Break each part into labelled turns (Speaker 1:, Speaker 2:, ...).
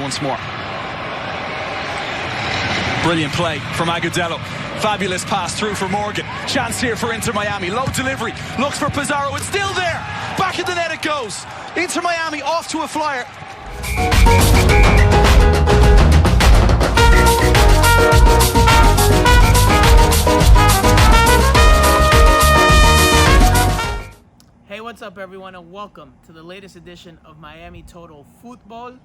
Speaker 1: once more. Brilliant play from Agudelo. Fabulous pass through for Morgan. Chance here for Inter Miami. Low delivery. Looks for Pizarro. It's still there. Back of the net it goes. Inter Miami off to a flyer.
Speaker 2: Hey, what's up everyone, and welcome to the latest edition of Miami Total Football.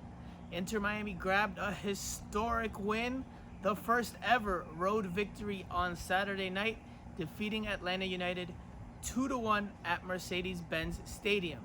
Speaker 2: Inter Miami grabbed a historic win, the first ever road victory on Saturday night, defeating Atlanta United 2-1 at Mercedes-Benz Stadium.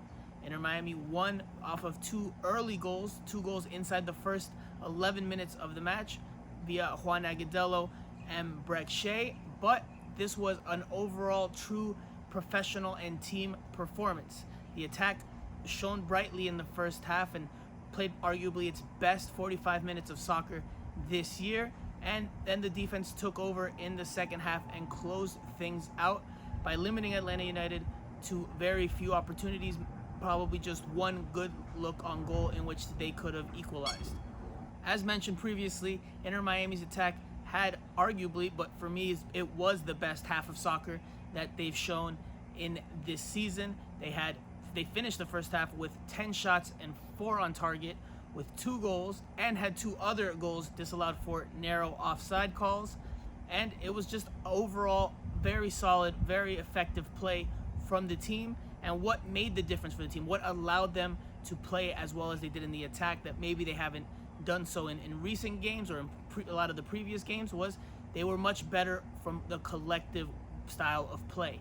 Speaker 2: Inter Miami won off of two early goals, 2 goals inside the first 11 minutes of the match via Juan Agudelo and Brek Shea, but this was an overall true professional and team performance. The attack shone brightly in the first half and played arguably its best 45 minutes of soccer this year, and then the defense took over in the second half and closed things out by limiting Atlanta United to very few opportunities, probably just one good look on goal in which they could have equalized. As mentioned previously, Inter Miami's attack had arguably, but for me it was the best half of soccer that they've shown in this season. They finished the first half with 10 shots and 4 on target with 2 goals, and had 2 other goals disallowed for narrow offside calls. And it was just overall very solid, very effective play from the team. And what made the difference for the team, what allowed them to play as well as they did in the attack that maybe they haven't done so in recent games or in a lot of the previous games, was they were much better from the collective style of play.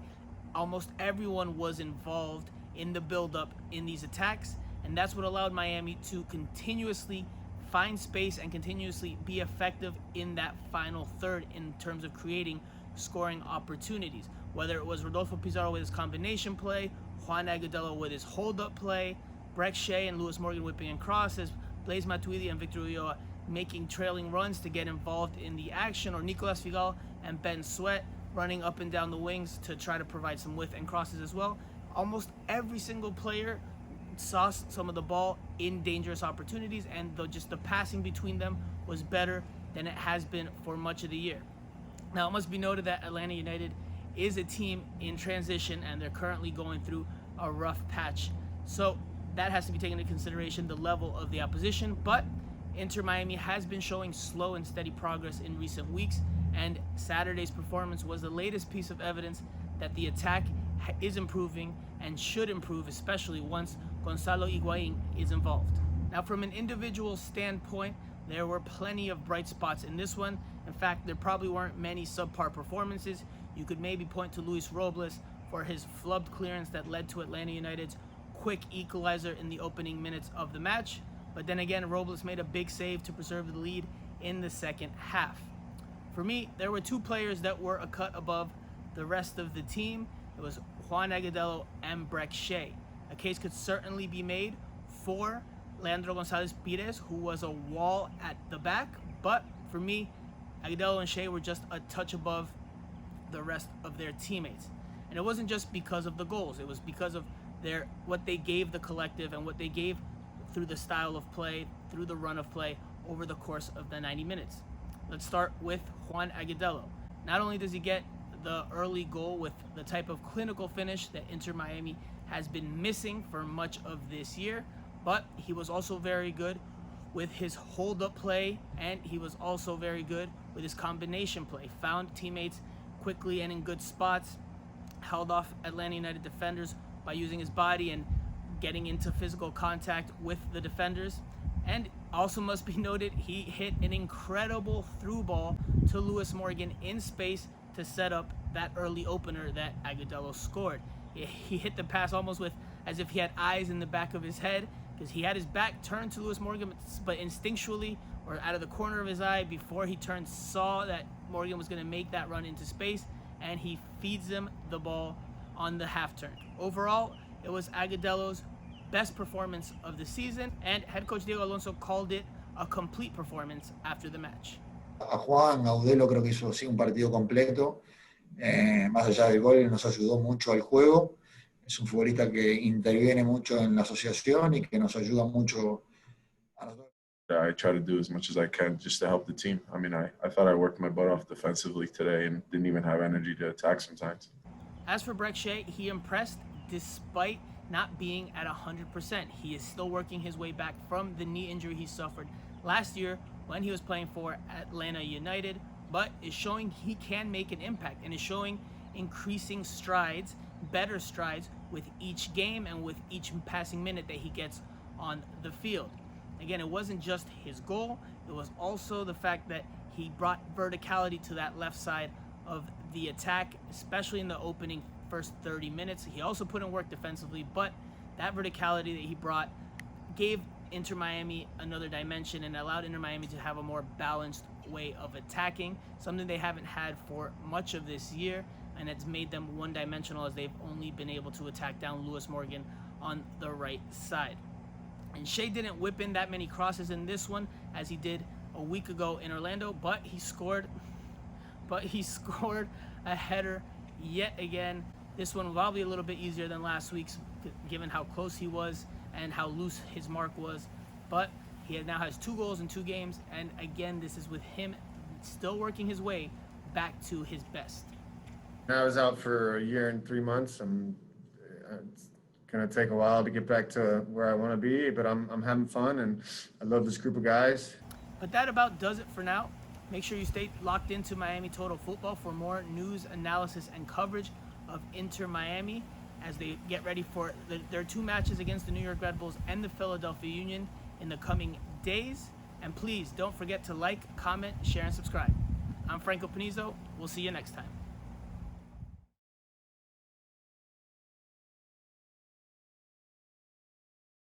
Speaker 2: Almost everyone was involved in the build-up in these attacks, and that's what allowed Miami to continuously find space and continuously be effective in that final third in terms of creating scoring opportunities. Whether it was Rodolfo Pizarro with his combination play, Juan Agudelo with his hold-up play, Brek Shea and Lewis Morgan whipping in crosses, Blaise Matuidi and Victor Ulloa making trailing runs to get involved in the action, or Nicolas Figal and Ben Sweat running up and down the wings to try to provide some width and crosses as well. Almost every single player saw some of the ball in dangerous opportunities, and just the passing between them was better than it has been for much of the year. Now, it must be noted that Atlanta United is a team in transition, and they're currently going through a rough patch. So that has to be taken into consideration, the level of the opposition. But Inter Miami has been showing slow and steady progress in recent weeks, and Saturday's performance was the latest piece of evidence that the attack is improving and should improve, especially once Gonzalo Higuain is involved. Now, from an individual standpoint, there were plenty of bright spots in this one. In fact, there probably weren't many subpar performances. You could maybe point to Luis Robles for his flubbed clearance that led to Atlanta United's quick equalizer in the opening minutes of the match. But then again, Robles made a big save to preserve the lead in the second half. For me, there were 2 players that were a cut above the rest of the team. It was Juan Agudelo and Brek Shea. A case could certainly be made for Leandro Gonzalez Pires, who was a wall at the back, but for me, Agudelo and Shea were just a touch above the rest of their teammates. And it wasn't just because of the goals, it was because of what they gave the collective and what they gave through the style of play, through the run of play over the course of the 90 minutes. Let's start with Juan Agudelo. Not only does he get the early goal with the type of clinical finish that Inter Miami has been missing for much of this year, but he was also very good with his hold-up play, and he was also very good with his combination play. Found teammates quickly and in good spots, held off Atlanta United defenders by using his body and getting into physical contact with the defenders. And also must be noted, he hit an incredible through ball to Lewis Morgan in space to set up that early opener that Agudelo scored. He hit the pass almost as if he had eyes in the back of his head, because he had his back turned to Lewis Morgan, but instinctually, or out of the corner of his eye, before he turned, saw that Morgan was going to make that run into space, and he feeds him the ball on the half turn. Overall, it was Agudelo's best performance of the season, and head coach Diego Alonso called it a complete performance after the match.
Speaker 3: A Juan Agudelo creo que hizo sí un partido completo, más allá del gol nos ayudó mucho al juego. Es un futbolista que interviene mucho en la asociación y que nos ayuda mucho a nosotros.
Speaker 4: I try to do as much as I can just to help the team. I mean, I thought I worked my butt off defensively today and didn't even have energy to attack sometimes.
Speaker 2: As for Breck Shea, he impressed despite not being at 100%. He is still working his way back from the knee injury he suffered last year when he was playing for Atlanta United, but is showing he can make an impact and is showing increasing strides, better strides with each game and with each passing minute that he gets on the field. Again, it wasn't just his goal, it was also the fact that he brought verticality to that left side of the attack, especially in the opening first 30 minutes. He also put in work defensively, but that verticality that he brought gave Inter Miami another dimension and allowed Inter Miami to have a more balanced way of attacking, something they haven't had for much of this year, and it's made them one-dimensional as they've only been able to attack down Lewis Morgan on the right side. And Shea didn't whip in that many crosses in this one as he did a week ago in Orlando, but he scored a header yet again. This one probably a little bit easier than last week's given how close he was and how loose his mark was, but he now has 2 goals in 2 games, and again, this is with him still working his way back to his best.
Speaker 5: I was out for a year and 3 months. It's going to take a while to get back to where I want to be, but I'm having fun, and I love this group of guys.
Speaker 2: But that about does it for now. Make sure you stay locked into Miami Total Football for more news, analysis, and coverage of Inter Miami as they get ready for their 2 matches against the New York Red Bulls and the Philadelphia Union in the coming days. And please don't forget to like, comment, share, and subscribe. I'm Franco Panizo. We'll see you next time.